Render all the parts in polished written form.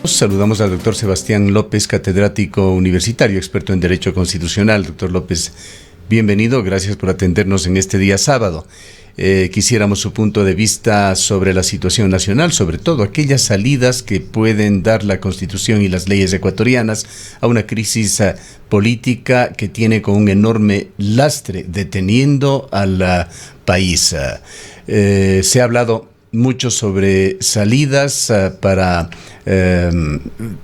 Saludamos al doctor Sebastián López, catedrático universitario, experto en Derecho Constitucional. Doctor López, bienvenido, gracias por atendernos en este día sábado. Quisiéramos su punto de vista sobre la situación nacional, sobre todo aquellas salidas que pueden dar la Constitución y las leyes ecuatorianas a una crisis política que tiene con un enorme lastre deteniendo al país. Se ha hablado mucho sobre salidas para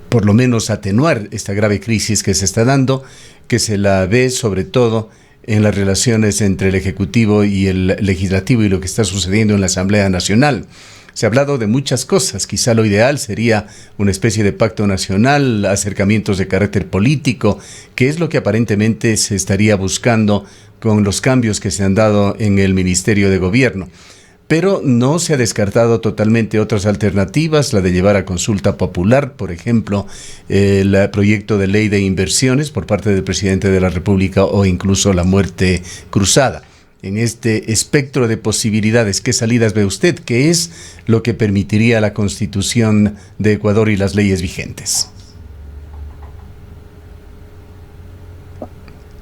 por lo menos atenuar esta grave crisis que se está dando, que se la ve sobre todo en las relaciones entre el Ejecutivo y el Legislativo y lo que está sucediendo en la Asamblea Nacional. Se ha hablado de muchas cosas, quizá lo ideal sería una especie de pacto nacional, acercamientos de carácter político, que es lo que aparentemente se estaría buscando con los cambios que se han dado en el Ministerio de Gobierno. Pero no se ha descartado totalmente otras alternativas, la de llevar a consulta popular, por ejemplo, el proyecto de ley de inversiones por parte del presidente de la República o incluso la muerte cruzada. En este espectro de posibilidades, ¿qué salidas ve usted? ¿Qué es lo que permitiría la Constitución de Ecuador y las leyes vigentes?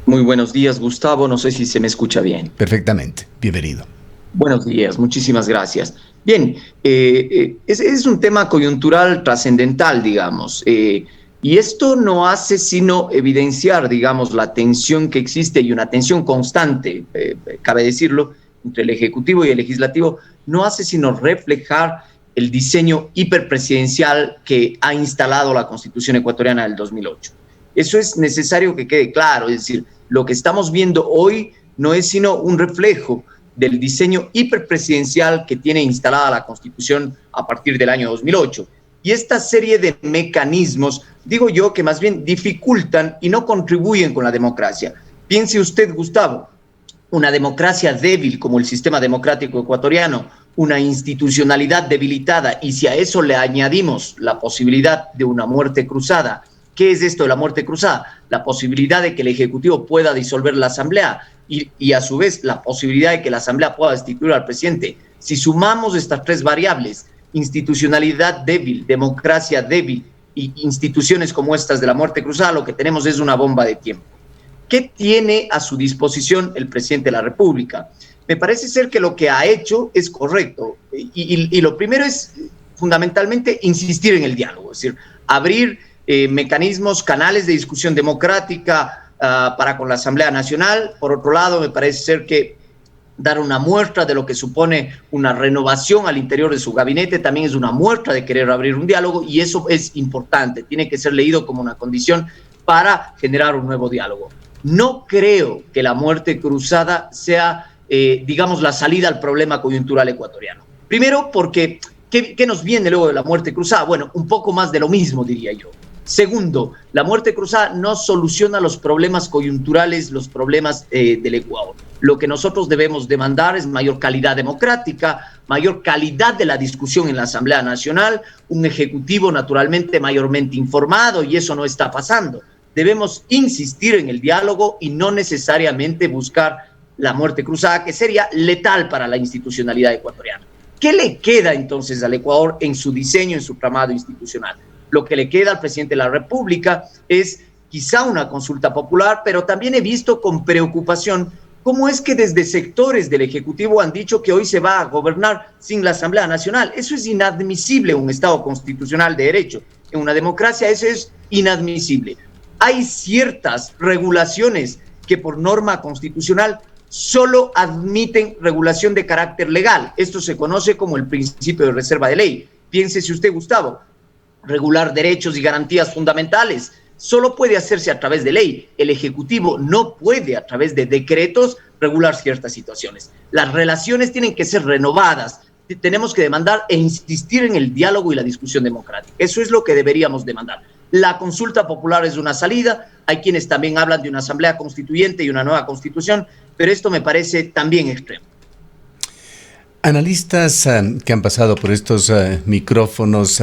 Muy buenos días, Gustavo. No sé si se me escucha bien. Perfectamente. Bienvenido. Buenos días, muchísimas gracias. Bien, es un tema coyuntural trascendental, digamos, y esto no hace sino evidenciar, digamos, la tensión que existe y una tensión constante, cabe decirlo, entre el Ejecutivo y el Legislativo, no hace sino reflejar el diseño hiperpresidencial que ha instalado la Constitución ecuatoriana del 2008. Eso es necesario que quede claro, es decir, lo que estamos viendo hoy no es sino un reflejo del diseño hiperpresidencial que tiene instalada la Constitución a partir del año 2008. Y esta serie de mecanismos, digo yo, que más bien dificultan y no contribuyen con la democracia. Piense usted, Gustavo, una democracia débil como el sistema democrático ecuatoriano, una institucionalidad debilitada, y si a eso le añadimos la posibilidad de una muerte cruzada. ¿Qué es esto de la muerte cruzada? La posibilidad de que el Ejecutivo pueda disolver la Asamblea y a su vez la posibilidad de que la Asamblea pueda destituir al presidente. Si sumamos estas tres variables, institucionalidad débil, democracia débil y instituciones como estas de la muerte cruzada, lo que tenemos es una bomba de tiempo. ¿Qué tiene a su disposición el presidente de la República? Me parece ser que lo que ha hecho es correcto y lo primero es fundamentalmente insistir en el diálogo, es decir, abrir mecanismos, canales de discusión democrática para con la Asamblea Nacional. Por otro lado, me parece ser que dar una muestra de lo que supone una renovación al interior de su gabinete también es una muestra de querer abrir un diálogo, y eso es importante, tiene que ser leído como una condición para generar un nuevo diálogo. No creo que la muerte cruzada sea, digamos, la salida al problema coyuntural ecuatoriano. Primero, porque ¿qué nos viene luego de la muerte cruzada? Bueno, un poco más de lo mismo, diría yo. Segundo, la muerte cruzada no soluciona los problemas coyunturales, los problemas del Ecuador. Lo que nosotros debemos demandar es mayor calidad democrática, mayor calidad de la discusión en la Asamblea Nacional, un ejecutivo naturalmente mayormente informado, y eso no está pasando. Debemos insistir en el diálogo y no necesariamente buscar la muerte cruzada, que sería letal para la institucionalidad ecuatoriana. ¿Qué le queda entonces al Ecuador en su diseño, en su tramado institucional? Lo que le queda al presidente de la República es quizá una consulta popular, pero también he visto con preocupación cómo es que desde sectores del Ejecutivo han dicho que hoy se va a gobernar sin la Asamblea Nacional. Eso es inadmisible en un Estado constitucional de derecho. En una democracia eso es inadmisible. Hay ciertas regulaciones que por norma constitucional solo admiten regulación de carácter legal. Esto se conoce como el principio de reserva de ley. Piénsese usted, Gustavo, regular derechos y garantías fundamentales solo puede hacerse a través de ley. El Ejecutivo no puede a través de decretos regular ciertas situaciones. Las relaciones tienen que ser renovadas. Tenemos que demandar e insistir en el diálogo y la discusión democrática. Eso es lo que deberíamos demandar. La consulta popular es una salida. Hay quienes también hablan de una asamblea constituyente y una nueva constitución, pero esto me parece también extremo. Analistas que han pasado por estos micrófonos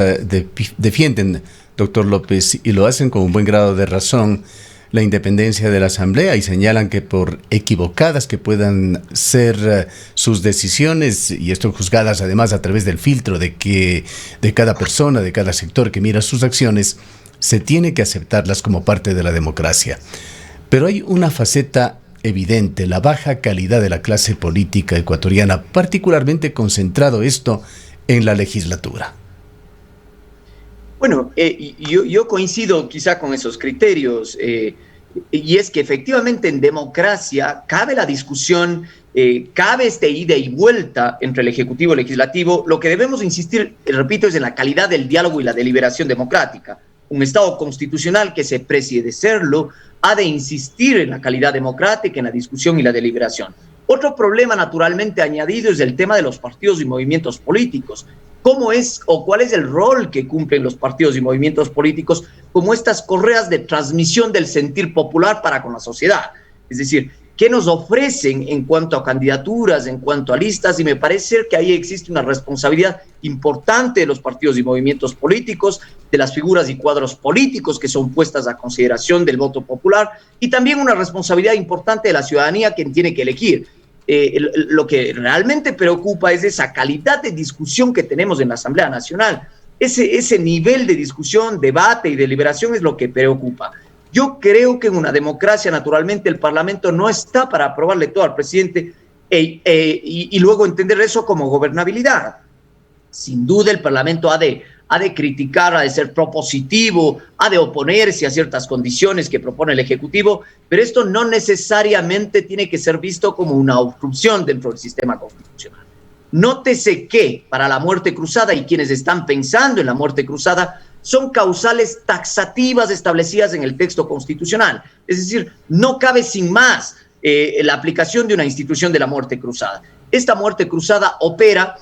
defienden, doctor López, y lo hacen con un buen grado de razón, la independencia de la Asamblea y señalan que por equivocadas que puedan ser sus decisiones, y esto juzgadas además a través del filtro de cada persona, de cada sector que mira sus acciones, se tiene que aceptarlas como parte de la democracia. Pero hay una faceta evidente, la baja calidad de la clase política ecuatoriana, particularmente concentrado esto en la legislatura. Bueno, yo coincido quizá con esos criterios, y es que efectivamente en democracia cabe la discusión, cabe este ida y vuelta entre el Ejecutivo y el Legislativo. Lo que debemos insistir, repito, es en la calidad del diálogo y la deliberación democrática. Un Estado constitucional que se precie de serlo ha de insistir en la calidad democrática, en la discusión y la deliberación. Otro problema naturalmente añadido es el tema de los partidos y movimientos políticos. ¿Cómo es o cuál es el rol que cumplen los partidos y movimientos políticos como estas correas de transmisión del sentir popular para con la sociedad? Es decir, ¿qué nos ofrecen en cuanto a candidaturas, en cuanto a listas? Y me parece que ahí existe una responsabilidad importante de los partidos y movimientos políticos, de las figuras y cuadros políticos que son puestas a consideración del voto popular, y también una responsabilidad importante de la ciudadanía, quien tiene que elegir. Lo que realmente preocupa es esa calidad de discusión que tenemos en la Asamblea Nacional. Ese nivel de discusión, debate y deliberación es lo que preocupa. Yo creo que en una democracia, naturalmente, el Parlamento no está para aprobarle todo al presidente y luego entender eso como gobernabilidad. Sin duda, el Parlamento ha de criticar, ha de ser propositivo, ha de oponerse a ciertas condiciones que propone el Ejecutivo, pero esto no necesariamente tiene que ser visto como una obstrucción dentro del sistema constitucional. Nótese que para la muerte cruzada y quienes están pensando en la muerte cruzada son causales taxativas establecidas en el texto constitucional. Es decir, no cabe sin más la aplicación de una institución de la muerte cruzada. Esta muerte cruzada opera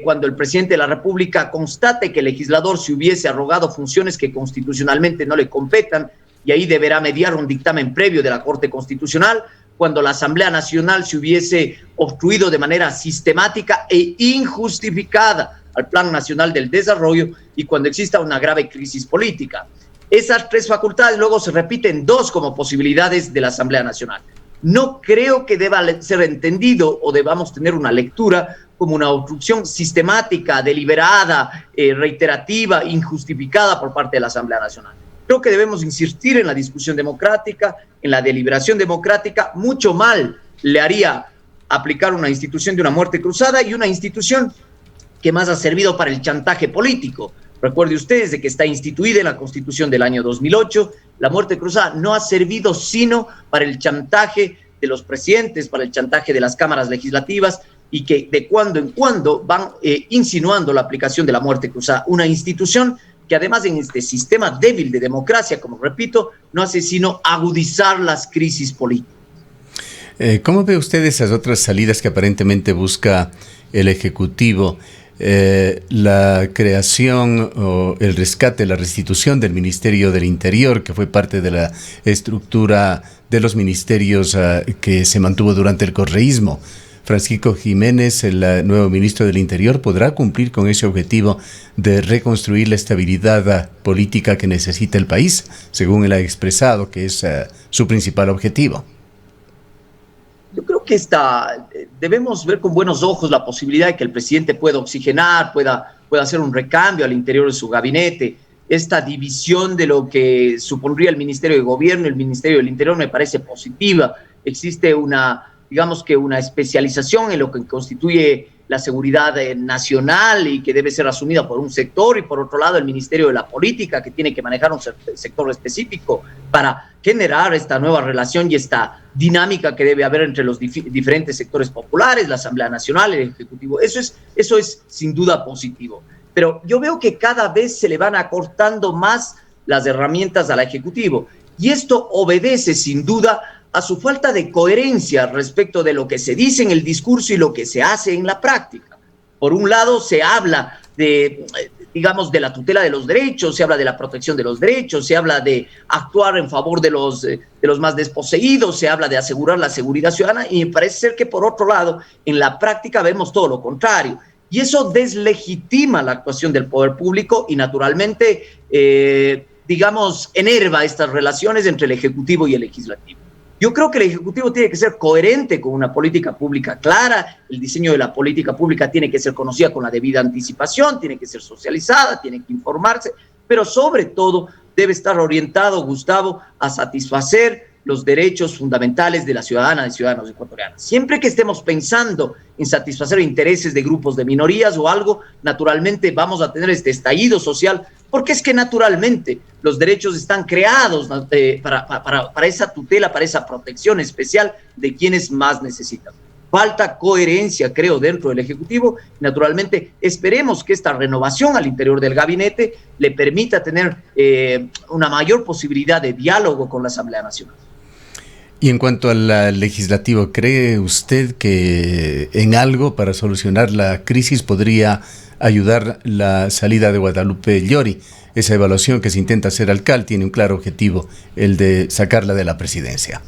cuando el presidente de la República constate que el legislador se hubiese arrogado funciones que constitucionalmente no le competan, y ahí deberá mediar un dictamen previo de la Corte Constitucional, cuando la Asamblea Nacional se hubiese obstruido de manera sistemática e injustificada al Plan Nacional del Desarrollo y cuando exista una grave crisis política. Esas tres facultades luego se repiten dos como posibilidades de la Asamblea Nacional. No creo que deba ser entendido o debamos tener una lectura como una obstrucción sistemática, deliberada, reiterativa, injustificada por parte de la Asamblea Nacional. Creo que debemos insistir en la discusión democrática, en la deliberación democrática. Mucho mal le haría aplicar una institución de una muerte cruzada y una institución que más ha servido para el chantaje político. Recuerde ustedes de que está instituida en la Constitución del año 2008, la muerte cruzada no ha servido sino para el chantaje de los presidentes, para el chantaje de las cámaras legislativas, y que de cuando en cuando van insinuando la aplicación de la muerte cruzada, una institución que además en este sistema débil de democracia, como repito, no hace sino agudizar las crisis políticas. ¿Cómo ve usted esas otras salidas que aparentemente busca el Ejecutivo? La creación o el rescate, la restitución del Ministerio del Interior, que fue parte de la estructura de los ministerios que se mantuvo durante el correísmo. Francisco Jiménez, el nuevo ministro del Interior, ¿podrá cumplir con ese objetivo de reconstruir la estabilidad política que necesita el país, según él ha expresado que es su principal objetivo? Yo creo que debemos ver con buenos ojos la posibilidad de que el presidente pueda oxigenar, pueda hacer un recambio al interior de su gabinete. Esta división de lo que supondría el Ministerio de Gobierno y el Ministerio del Interior me parece positiva. Existe una especialización en lo que constituye la seguridad nacional y que debe ser asumida por un sector, y por otro lado el Ministerio de la Política, que tiene que manejar un sector específico para generar esta nueva relación y esta dinámica que debe haber entre los diferentes sectores populares, la Asamblea Nacional, el Ejecutivo. Eso es sin duda positivo. Pero yo veo que cada vez se le van acortando más las herramientas al Ejecutivo, y esto obedece sin duda a su falta de coherencia respecto de lo que se dice en el discurso y lo que se hace en la práctica. Por un lado, se habla de la tutela de los derechos, se habla de la protección de los derechos, se habla de actuar en favor de los más desposeídos, se habla de asegurar la seguridad ciudadana, y me parece ser que por otro lado, en la práctica vemos todo lo contrario. Y eso deslegitima la actuación del poder público y naturalmente digamos, enerva estas relaciones entre el Ejecutivo y el Legislativo. Yo creo que el Ejecutivo tiene que ser coherente con una política pública clara, el diseño de la política pública tiene que ser conocida con la debida anticipación, tiene que ser socializada, tiene que informarse, pero sobre todo debe estar orientado, Gustavo, a satisfacer los derechos fundamentales de la ciudadana y ciudadanos ecuatorianos. Siempre que estemos pensando en satisfacer intereses de grupos de minorías o algo, naturalmente vamos a tener este estallido social, porque es que naturalmente los derechos están creados para esa tutela, para esa protección especial de quienes más necesitan. Falta coherencia, creo, dentro del Ejecutivo. Naturalmente, esperemos que esta renovación al interior del gabinete le permita tener una mayor posibilidad de diálogo con la Asamblea Nacional. Y en cuanto al legislativo, ¿cree usted que en algo para solucionar la crisis podría ayudar la salida de Guadalupe Llori? Esa evaluación que se intenta hacer al CAL tiene un claro objetivo, el de sacarla de la presidencia.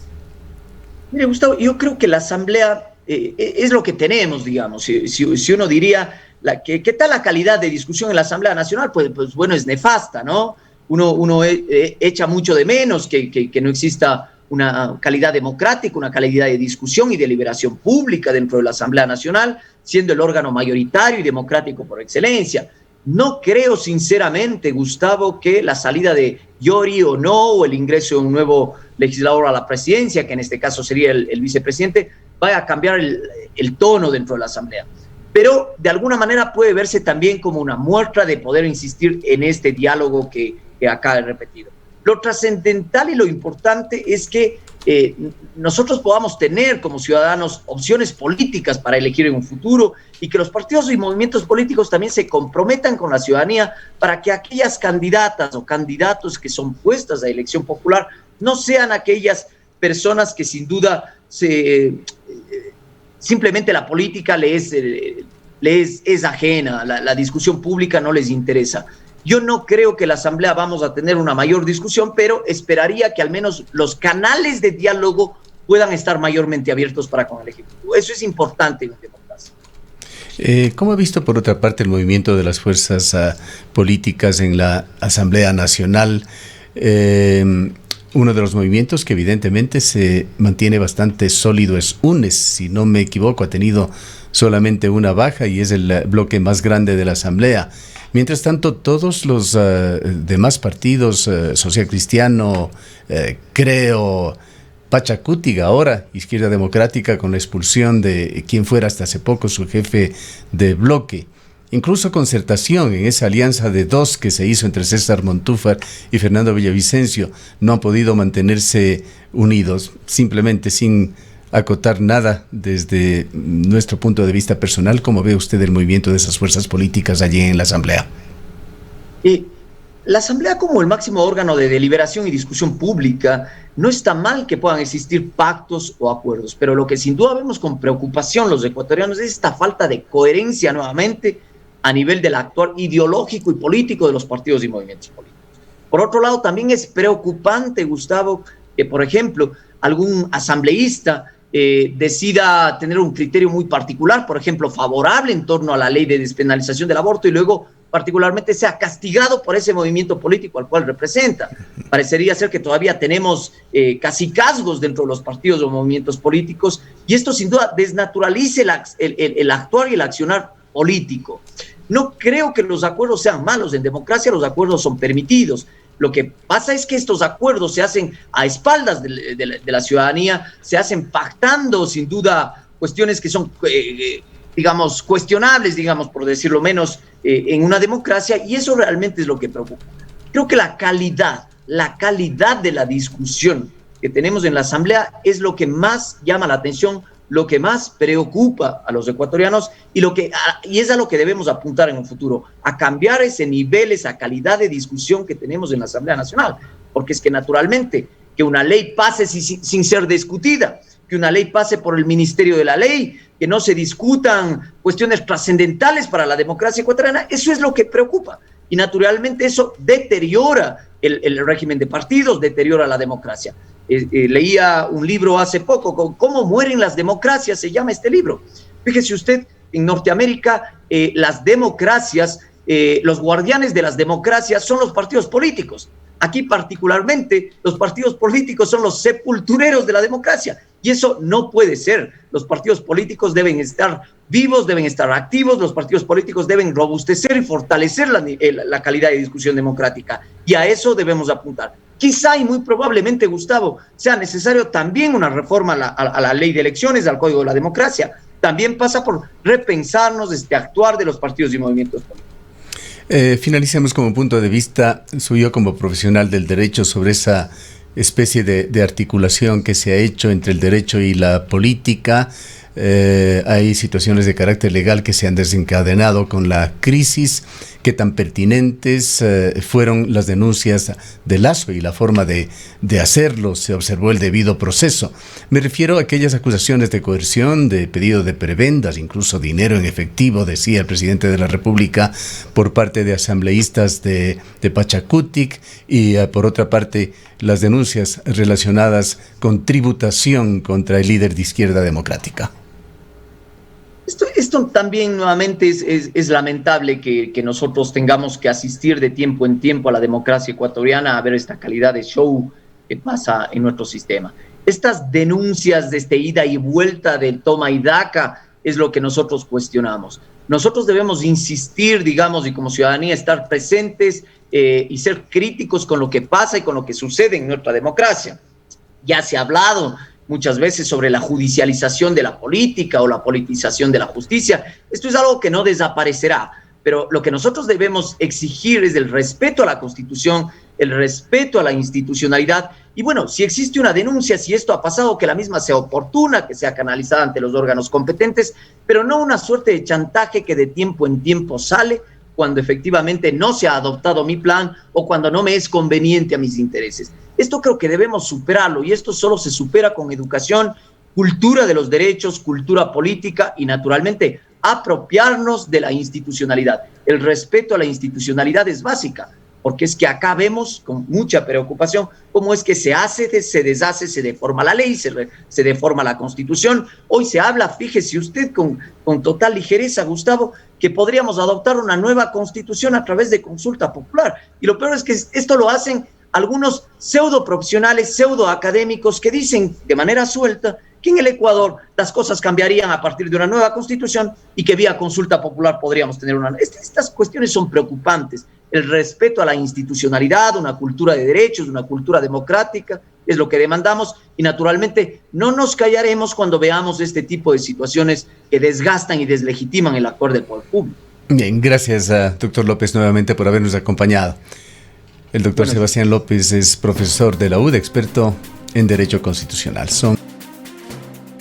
Mire, Gustavo, yo creo que la Asamblea es lo que tenemos, digamos. Si uno diría, ¿qué tal la calidad de discusión en la Asamblea Nacional? Pues bueno, es nefasta, ¿no? Uno echa mucho de menos que no exista una calidad democrática, una calidad de discusión y deliberación pública dentro de la Asamblea Nacional, siendo el órgano mayoritario y democrático por excelencia. No creo sinceramente, Gustavo, que la salida de Llori o no, o el ingreso de un nuevo legislador a la presidencia, que en este caso sería el vicepresidente, vaya a cambiar el tono dentro de la Asamblea. Pero de alguna manera puede verse también como una muestra de poder insistir en este diálogo que acá he repetido. Lo trascendental y lo importante es que nosotros podamos tener como ciudadanos opciones políticas para elegir en un futuro y que los partidos y movimientos políticos también se comprometan con la ciudadanía para que aquellas candidatas o candidatos que son puestas a elección popular no sean aquellas personas que sin duda simplemente la política les es ajena, la discusión pública no les interesa. Yo no creo que la Asamblea vamos a tener una mayor discusión, pero esperaría que al menos los canales de diálogo puedan estar mayormente abiertos para con el Ejecutivo. Eso es importante en la democracia. ¿Cómo ha visto, por otra parte, el movimiento de las fuerzas políticas en la Asamblea Nacional? Uno de los movimientos que evidentemente se mantiene bastante sólido es UNES, si no me equivoco, ha tenido solamente una baja y es el bloque más grande de la Asamblea. Mientras tanto, todos los demás partidos, Social Cristiano, Creo, Pachacútiga ahora, Izquierda Democrática, con la expulsión de quien fuera hasta hace poco su jefe de bloque, incluso Concertación, en esa alianza de dos que se hizo entre César Montúfar y Fernando Villavicencio, no han podido mantenerse unidos, simplemente sin acotar nada desde nuestro punto de vista personal. ¿Cómo ve usted el movimiento de esas fuerzas políticas allí en la Asamblea? La Asamblea, como el máximo órgano de deliberación y discusión pública, no está mal que puedan existir pactos o acuerdos, pero lo que sin duda vemos con preocupación los ecuatorianos es esta falta de coherencia nuevamente a nivel del actuar ideológico y político de los partidos y movimientos políticos. Por otro lado, también es preocupante, Gustavo, que, por ejemplo, algún asambleísta decida tener un criterio muy particular, por ejemplo, favorable en torno a la ley de despenalización del aborto y luego particularmente sea castigado por ese movimiento político al cual representa. Parecería ser que todavía tenemos cacicazgos dentro de los partidos o movimientos políticos y esto sin duda desnaturaliza el actuar y el accionar político. No creo que los acuerdos sean malos. En democracia los acuerdos son permitidos. Lo que pasa es que estos acuerdos se hacen a espaldas de la ciudadanía, se hacen pactando sin duda cuestiones que son, digamos, cuestionables, digamos, por decirlo menos, en una democracia, y eso realmente es lo que preocupa. Creo que la calidad de la discusión que tenemos en la Asamblea es lo que más llama la atención, lo que más preocupa a los ecuatorianos y es a lo que debemos apuntar en un futuro, a cambiar ese nivel, esa calidad de discusión que tenemos en la Asamblea Nacional, porque es que naturalmente que una ley pase sin ser discutida, que una ley pase por el Ministerio de la Ley, que no se discutan cuestiones trascendentales para la democracia ecuatoriana, eso es lo que preocupa y naturalmente eso deteriora el régimen de partidos, deteriora la democracia. Leía un libro hace poco, ¿Cómo mueren las democracias? Se llama este libro. Fíjese usted, en Norteamérica, las democracias, los guardianes de las democracias son los partidos políticos. Aquí particularmente los partidos políticos son los sepultureros de la democracia y eso no puede ser. Los partidos políticos deben estar vivos, deben estar activos, los partidos políticos deben robustecer y fortalecer la calidad de discusión democrática y a eso debemos apuntar. Quizá y muy probablemente, Gustavo, sea necesario también una reforma a la ley de elecciones, al Código de la Democracia. También pasa por repensarnos actuar de los partidos y movimientos políticos. Finalicemos como punto de vista suyo como profesional del derecho sobre esa especie de articulación que se ha hecho entre el derecho y la política. Hay situaciones de carácter legal que se han desencadenado con la crisis. ¿Qué tan pertinentes fueron las denuncias de Lasso y la forma de hacerlo? ¿Se observó el debido proceso? Me refiero a aquellas acusaciones de coerción, de pedido de prebendas, incluso dinero en efectivo, decía el presidente de la República, por parte de asambleístas de Pachacutic y por otra parte las denuncias relacionadas con tributación contra el líder de Izquierda Democrática. Esto también nuevamente es lamentable que nosotros tengamos que asistir de tiempo en tiempo a la democracia ecuatoriana a ver esta calidad de show que pasa en nuestro sistema. Estas denuncias de ida y vuelta del toma y daca es lo que nosotros cuestionamos. Nosotros debemos insistir, digamos, y como ciudadanía estar presentes y ser críticos con lo que pasa y con lo que sucede en nuestra democracia. Ya se ha hablado muchas veces sobre la judicialización de la política o la politización de la justicia. Esto es algo que no desaparecerá, pero lo que nosotros debemos exigir es el respeto a la Constitución, el respeto a la institucionalidad. Y bueno, si existe una denuncia, si esto ha pasado, que la misma sea oportuna, que sea canalizada ante los órganos competentes, pero no una suerte de chantaje que de tiempo en tiempo sale cuando efectivamente no se ha adoptado mi plan o cuando no me es conveniente a mis intereses. Esto creo que debemos superarlo y esto solo se supera con educación, cultura de los derechos, cultura política y naturalmente apropiarnos de la institucionalidad. El respeto a la institucionalidad es básica, porque es que acá vemos con mucha preocupación cómo es que se hace, se deshace, se deforma la ley, se deforma la Constitución. Hoy se habla, fíjese usted con total ligereza, Gustavo, que podríamos adoptar una nueva Constitución a través de consulta popular. Y lo peor es que esto lo hacen algunos pseudo profesionales, pseudo académicos que dicen de manera suelta que en el Ecuador las cosas cambiarían a partir de una nueva Constitución y que vía consulta popular podríamos tener una... Estas cuestiones son preocupantes. El respeto a la institucionalidad, una cultura de derechos, una cultura democrática, es lo que demandamos y naturalmente no nos callaremos cuando veamos este tipo de situaciones que desgastan y deslegitiman el actuar del poder público. Bien, gracias doctor López nuevamente por habernos acompañado. El doctor Sebastián López es profesor de la UD, experto en Derecho Constitucional.